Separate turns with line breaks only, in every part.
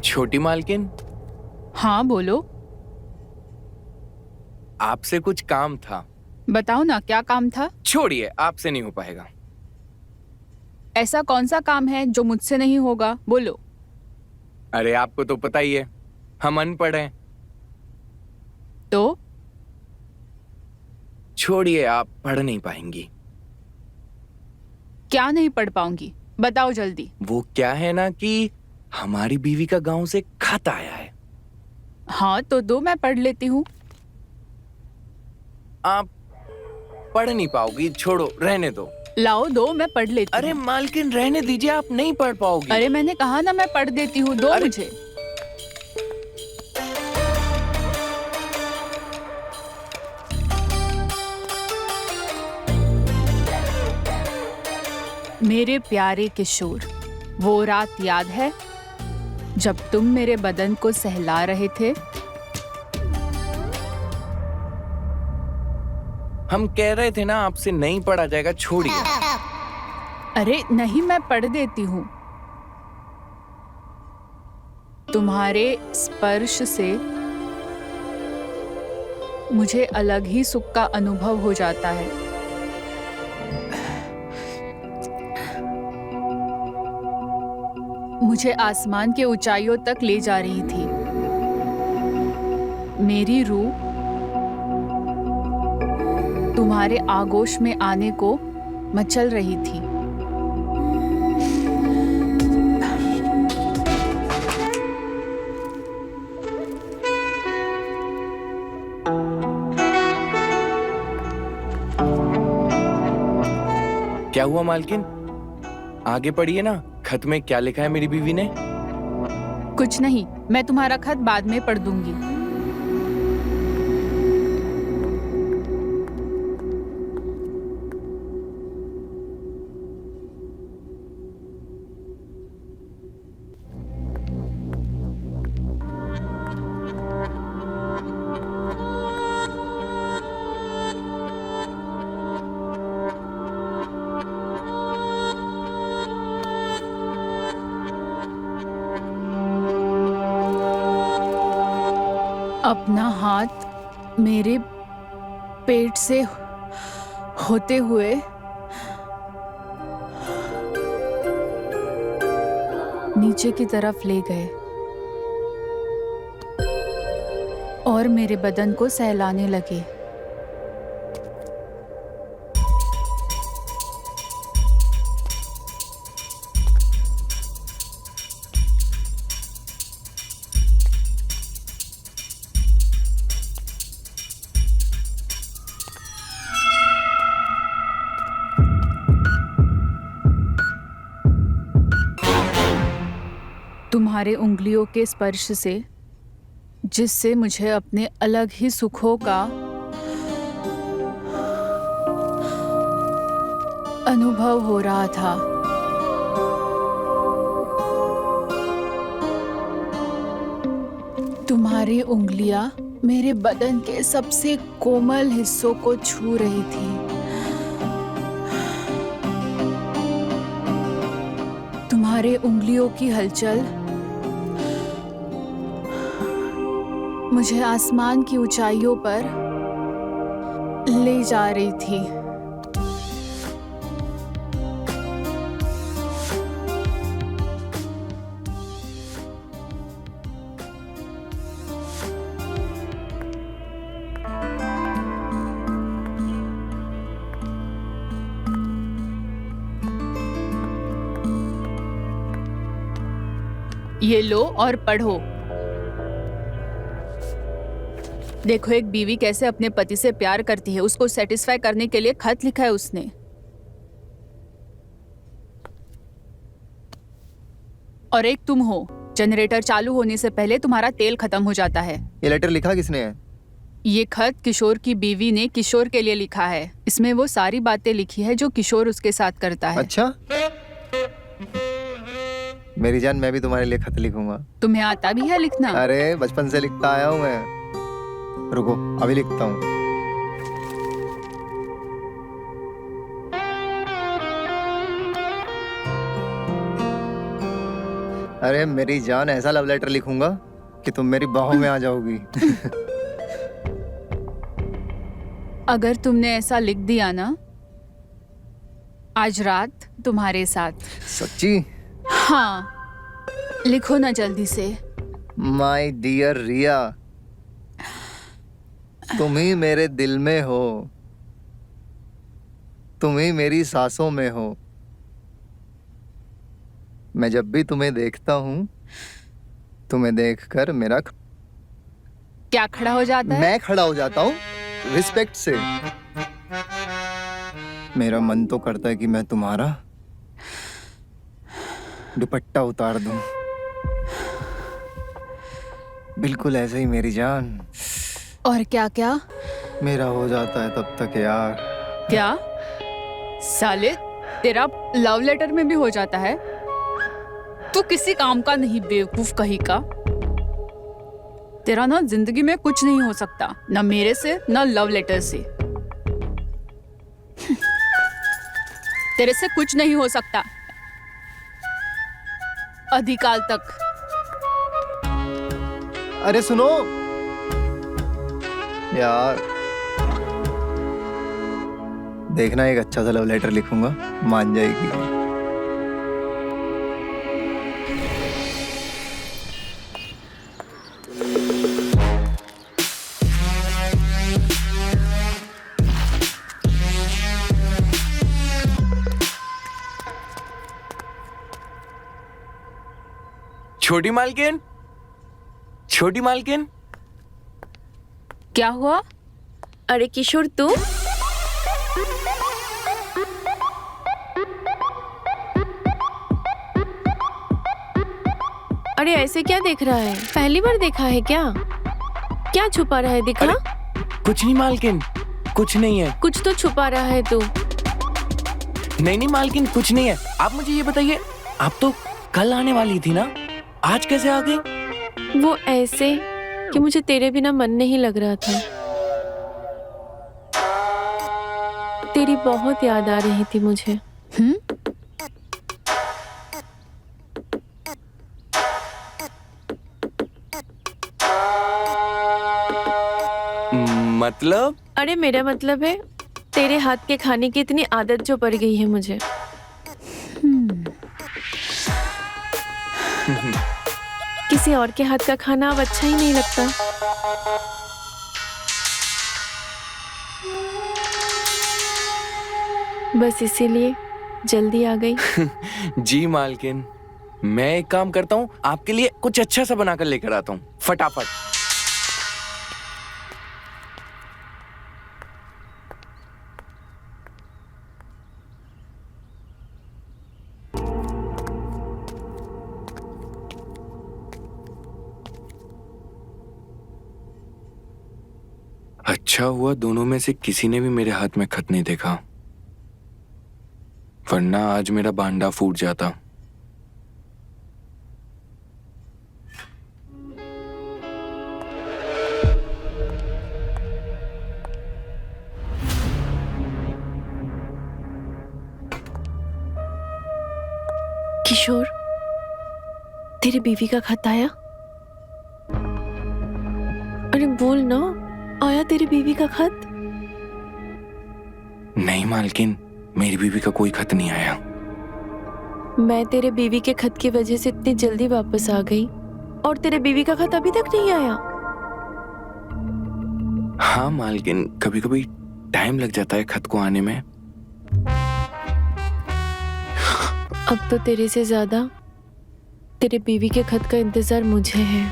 छोटी मालकिन,
हाँ बोलो।
आपसे कुछ काम था।
बताओ ना, क्या काम था?
छोड़िए, आपसे नहीं हो पाएगा।
ऐसा कौन सा काम है जो मुझसे नहीं होगा? बोलो।
अरे आपको तो पता ही है, हम अनपढ़ हैं।
तो
छोड़िए, आप पढ़ नहीं पाएंगी।
क्या नहीं पढ़ पाऊंगी? बताओ जल्दी।
वो क्या है ना कि हमारी बीवी का गांव से खत आया है।
हाँ तो दो, मैं पढ़ लेती हूँ।
आप पढ़ नहीं पाओगी, छोड़ो, रहने दो।
लाओ दो, मैं पढ़ लेती
अरे
हूँ।
मालकिन, रहने दीजिए, आप नहीं पढ़ पाओगी।
अरे मैंने कहा ना, मैं पढ़ देती हूँ, दो
अरे
मुझे। मेरे प्यारे किशोर, वो रात याद है जब तुम मेरे बदन को सहला रहे थे?
हम कह रहे थे ना, आपसे नहीं पढ़ा जाएगा, छोड़िए।
अरे नहीं, मैं पढ़ देती हूँ। तुम्हारे स्पर्श से मुझे अलग ही सुख का अनुभव हो जाता है। मुझे आसमान के ऊंचाइयों तक ले जा रही थी। मेरी रूह तुम्हारे आगोश में आने को मचल रही थी।
क्या हुआ मालकिन? आगे पढ़िए ना, खत में क्या लिखा है मेरी बीवी ने?
कुछ नहीं, मैं तुम्हारा खत बाद में पढ़ दूंगी। अपना हाथ मेरे पेट से होते हुए नीचे की तरफ ले गए और मेरे बदन को सहलाने लगे। तुम्हारे उंगलियों के स्पर्श से, जिससे मुझे अपने अलग ही सुखों का अनुभव हो रहा था। तुम्हारी उंगलियां मेरे बदन के सबसे कोमल हिस्सों को छू रही थी। तुम्हारे उंगलियों की हलचल मुझे आसमान की ऊंचाइयों पर ले जा रही थी। ये लो और पढ़ो। देखो एक बीवी कैसे अपने पति से प्यार करती है, उसको सेटिस्फाई करने के लिए खत लिखा है उसने। और एक तुम हो, जनरेटर चालू होने से पहले तुम्हारा तेल खत्म हो जाता है।
ये लेटर लिखा किसने है?
ये खत किशोर की बीवी ने किशोर के लिए लिखा है। इसमें वो सारी बातें लिखी है जो किशोर उसके साथ करता है।
अच्छा, मेरी जान, मैं भी तुम्हारे लिए खत लिखूंगा।
तुम्हें आता भी है लिखना?
अरे बचपन से लिखता आया हूँ मैं। रुको, अभी लिखता हूँ। अरे मेरी जान, ऐसा लव लेटर लिखूंगा कि तुम मेरी बाहों में आ जाओगी।
अगर तुमने ऐसा लिख दिया ना, आज रात तुम्हारे साथ।
सच्ची?
हाँ, लिखो ना जल्दी से।
माय डियर रिया, तुम ही मेरे दिल में हो, तुम ही मेरी सांसों में हो। मैं जब भी तुम्हें देखता हूँ, तुम्हें देखकर मेरा
क्या खड़ा हो जाता है?
मैं खड़ा हो जाता हूँ रिस्पेक्ट से। मेरा मन तो करता है कि मैं तुम्हारा दुपट्टा उतार दूं। बिल्कुल ऐसे ही मेरी जान।
और क्या क्या?
मेरा हो जाता है तब तक यार।
क्या साले, तेरा लव लेटर में भी हो जाता है? तू किसी काम का नहीं, बेवकूफ कहीं का। तेरा ना जिंदगी में कुछ नहीं हो सकता, ना मेरे से ना लव लेटर से। तेरे से कुछ नहीं हो सकता अधिकाल तक।
अरे सुनो यार, देखना एक अच्छा सा लव लेटर लिखूंगा, मान जाएगी।
छोटी मालकिन, छोटी मालकिन।
क्या हुआ?
अरे किशोर, तू? अरे ऐसे क्या देख रहा है? पहली बार देखा है क्या? क्या छुपा रहा है, दिखा।
कुछ नहीं मालकिन, कुछ नहीं है।
कुछ तो छुपा रहा है तू।
नहीं नहीं मालकिन, कुछ नहीं है। आप मुझे ये बताइए, आप तो कल आने वाली थी ना, आज कैसे आ गई?
वो ऐसे कि मुझे तेरे बिना मन नहीं लग रहा था। तेरी बहुत याद आ रही थी मुझे।
मतलब?
अरे मेरा मतलब है, तेरे हाथ के खाने की इतनी आदत जो पड़ गई है मुझे। किसी और के हाथ का खाना अब अच्छा ही नहीं लगता। बस इसीलिए जल्दी आ गई।
जी मालकिन, मैं एक काम करता हूँ, आपके लिए कुछ अच्छा सा बनाकर लेकर आता हूँ, फटाफट। अच्छा हुआ दोनों में से किसी ने भी मेरे हाथ में खत नहीं देखा, वरना आज मेरा भांडा फूट जाता।
किशोर, तेरी बीवी का खत आया? अरे बोल ना, आया तेरी बीवी का खत?
नहीं मालकिन, मेरी बीवी का कोई खत नहीं आया।
मैं तेरे बीवी के खत की वजह से इतनी जल्दी वापस आ गई और तेरे बीवी का खत अभी तक नहीं आया।
हाँ मालकिन, कभी कभी टाइम लग जाता है खत को आने में।
अब तो तेरे से ज्यादा तेरे बीवी के खत का इंतजार मुझे है।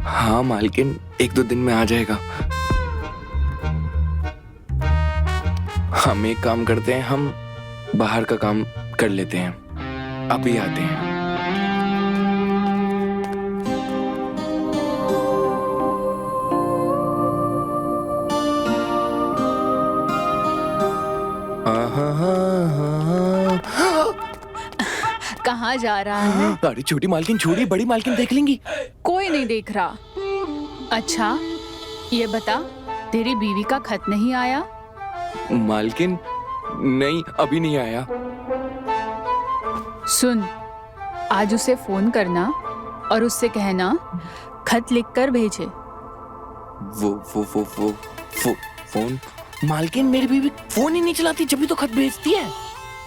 हाँ मालकिन, एक दो दिन में आ जाएगा। हम एक काम करते हैं, हम बाहर का काम कर लेते हैं, अभी आते हैं।
कहाँ जा रहा है?
अरे छोटी मालकिन छोड़ी, बड़ी मालकिन देख लेंगी।
कोई नहीं देख रहा। अच्छा ये बता, तेरी बीवी का खत नहीं आया?
मालकिन नहीं, अभी नहीं आया।
सुन, आज उसे फोन करना और उससे कहना खत लिखकर भेजे।
वो फोन। मालकिन मेरी बीवी फोन ही नहीं चलाती, जब भी तो खत भेजती है।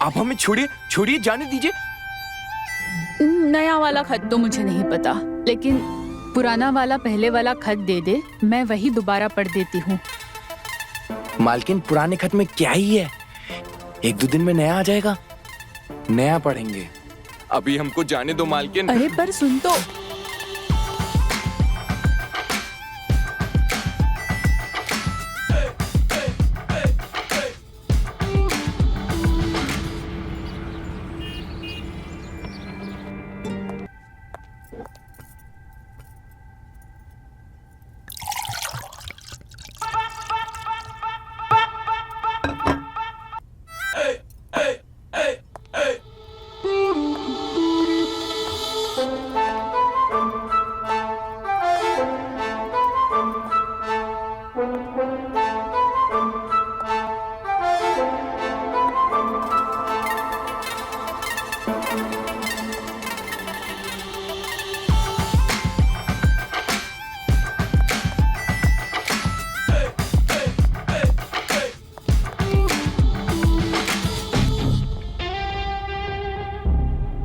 आप हमें छोड़िए छोड़िए, जाने दीजिए।
नया वाला खत तो मुझे नहीं पता, लेकिन पुराना वाला पहले वाला खत दे दे, मैं वही दोबारा पढ़ देती हूँ।
मालकिन पुराने खत में क्या ही है, 1-2 दिन में नया आ जाएगा, नया पढ़ेंगे। अभी हमको जाने दो मालकिन।
अरे पर सुन तो।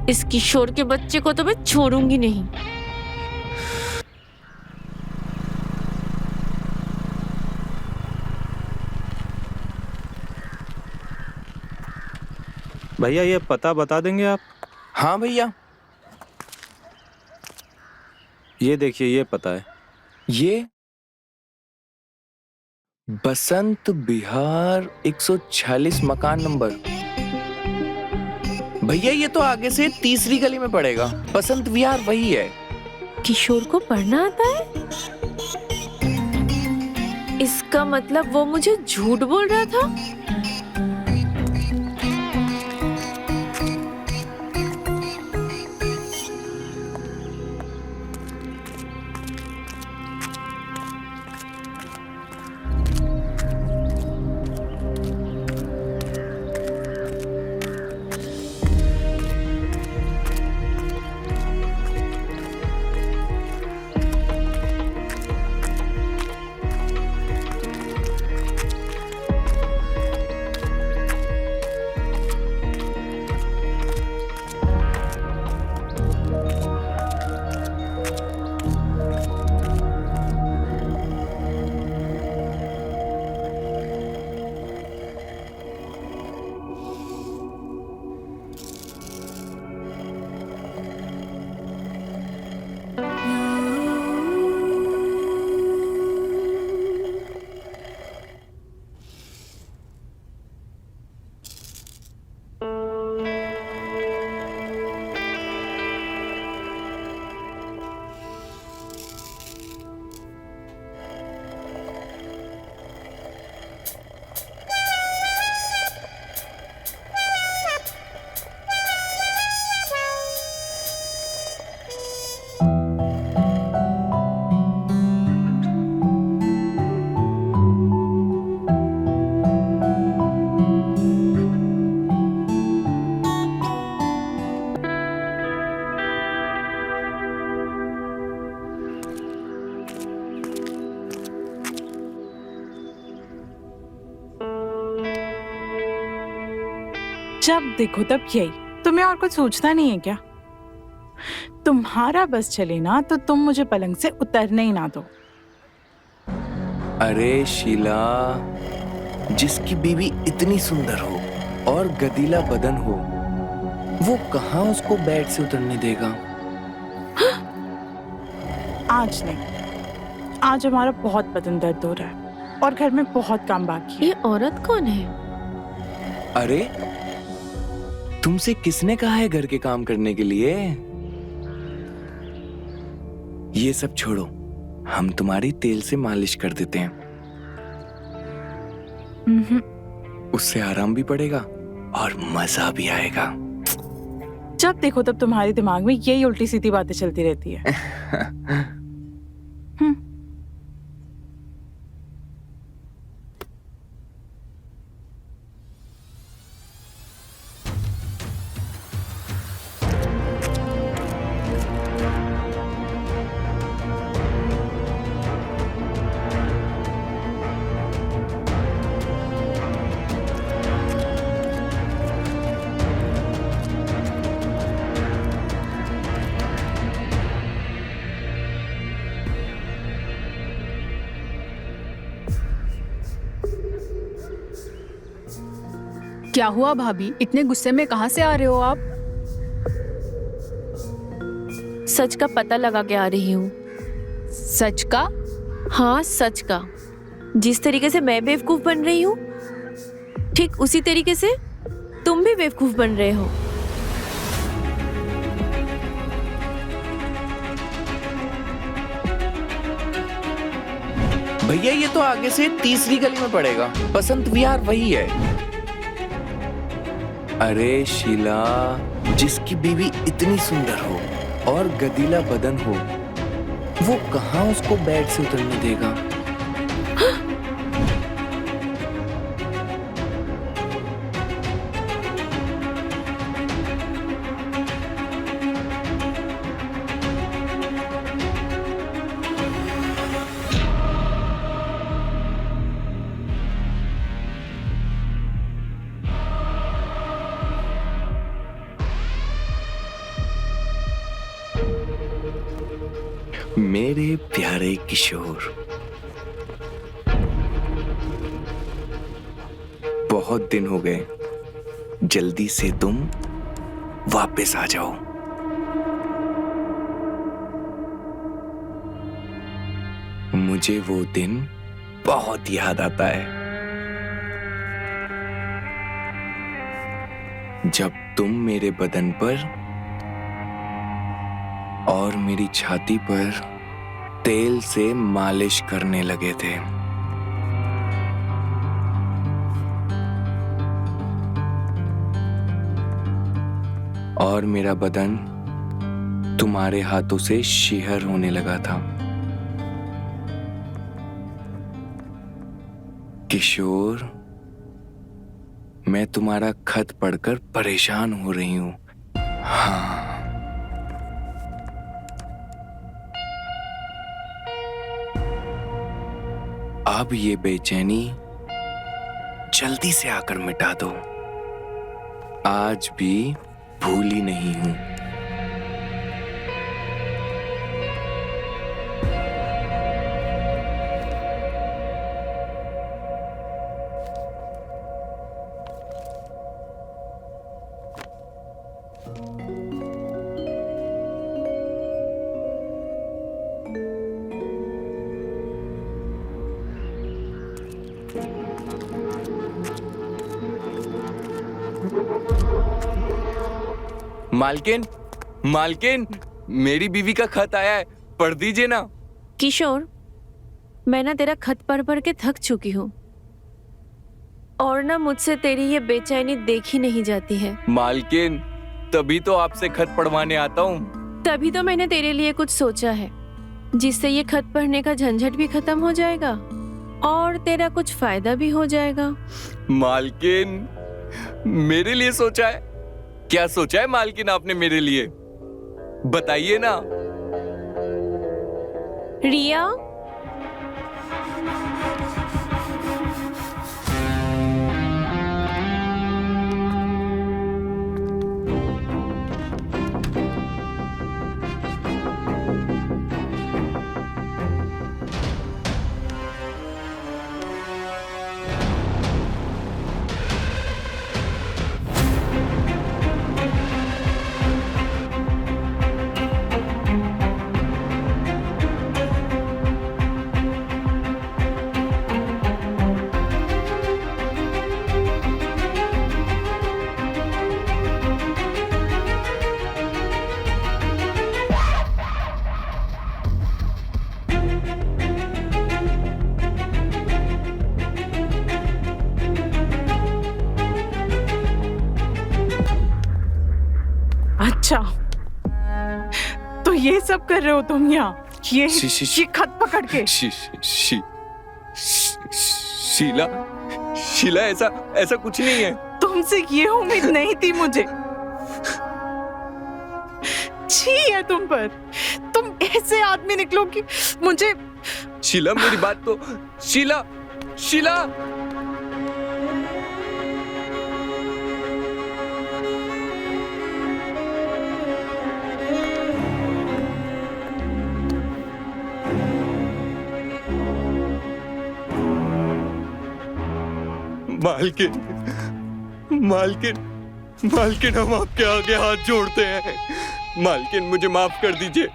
इस किशोर के बच्चे को तो मैं छोड़ूंगी नहीं।
भैया ये पता बता देंगे आप?
हाँ भैया,
ये देखिए, ये पता है।
ये बसंत विहार 146 मकान नंबर। भैया ये तो आगे से तीसरी गली में पड़ेगा, बसंत विहार वही है।
किशोर को पढ़ना आता है? इसका मतलब वो मुझे झूठ बोल रहा था।
जब देखो तब यही, तुम्हें और कुछ सोचना नहीं है क्या? तुम्हारा बस चले ना तो तुम मुझे पलंग से उतरने ही ना दो।
अरे शीला, जिसकी बीवी इतनी सुंदर हो और गदीला बदन हो, वो कहाँ उसको बेड से उतरने देगा?
आज नहीं, आज हमारा बहुत बदन दर्द हो रहा है और घर में बहुत काम बाकी है।
ये औरत कौन है?
अरे तुमसे किसने कहा है घर के काम करने के लिए? ये सब छोड़ो, हम तुम्हारी तेल से मालिश कर देते हैं। उससे आराम भी पड़ेगा और मजा भी आएगा।
जब देखो तब तुम्हारे दिमाग में यही उल्टी सीधी बातें चलती रहती है।
क्या हुआ भाभी, इतने गुस्से में कहाँ से आ रहे हो आप?
सच का पता लगा के आ रही हूँ।
सच का?
हाँ, सच का। जिस तरीके से मैं बेवकूफ बन रही हूँ, ठीक उसी तरीके से तुम भी बेवकूफ बन रहे हो।
भैया ये तो आगे से तीसरी गली में पड़ेगा, बसंत विहार वही है। अरे शीला, जिसकी बीवी इतनी सुंदर हो और गदीला बदन हो, वो कहाँ उसको बेड से उतरने देगा? मेरे प्यारे किशोर, बहुत दिन हो गए, जल्दी से तुम वापस आ जाओ। मुझे वो दिन बहुत याद आता है जब तुम मेरे बदन पर और मेरी छाती पर तेल से मालिश करने लगे थे। और मेरा बदन तुम्हारे हाथों से शीहर होने लगा था। किशोर, मैं तुम्हारा खत पढ़कर परेशान हो रही हूं। हाँ, अब ये बेचैनी जल्दी से आकर मिटा दो। आज भी भूली नहीं हूं। मालकिन, मालकिन, मेरी बीवी का खत आया है, पढ़ दीजिए ना।
किशोर, मैं ना तेरा खत पढ़ पढ़ के थक चुकी हूँ और ना मुझसे तेरी ये बेचैनी देखी नहीं जाती है।
मालकिन, तभी तो आपसे खत पढ़वाने आता हूँ।
तभी तो मैंने तेरे लिए कुछ सोचा है, जिससे ये खत पढ़ने का झंझट भी खत्म हो जाएगा और तेरा कुछ फायदा भी हो जाएगा।
मालकिन, मेरे लिए सोचा है? क्या सोचा है मालकिन आपने मेरे लिए? बताइए ना।
रिया,
अच्छा, तो ये सब कर रहे हो तुम यहाँ? ये खत पकड़ के?
शीला, शीला, ऐसा कुछ नहीं है।
तुमसे ये उम्मीद नहीं थी मुझे। छी है तुम पर। तुम ऐसे आदमी निकलो कि मुझे।
शीला, मेरी बात तो। शीला, शीला। मालकिन, मालकिन, मालकिन हम आपके आगे हाथ जोड़ते हैं। मालकिन मुझे माफ कर दीजिए,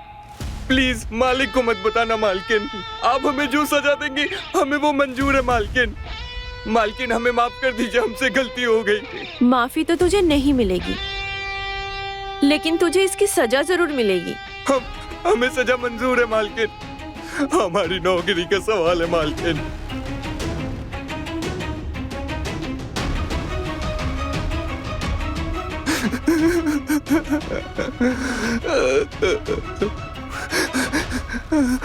प्लीज मालिक को मत बताना मालकिन। आप हमें जो सजा देंगी हमें वो मंजूर है मालकिन। मालकिन हमें माफ कर दीजिए, हमसे गलती हो गई।
माफी तो तुझे नहीं मिलेगी, लेकिन तुझे इसकी सजा जरूर मिलेगी।
हमें सजा मंजूर है मालकिन, हमारी नौकरी का सवाल है मालकिन।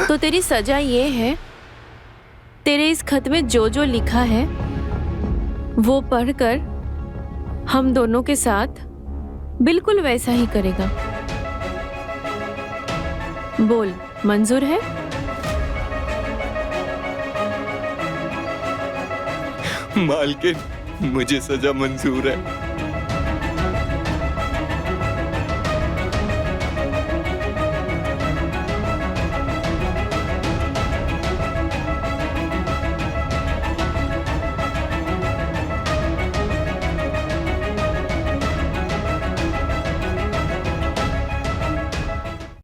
तो तेरी सजा ये है, तेरे इस खत में जो जो लिखा है वो पढ़कर हम दोनों के साथ बिल्कुल वैसा ही करेगा। बोल, मंजूर है?
मालकिन मुझे सजा मंजूर है।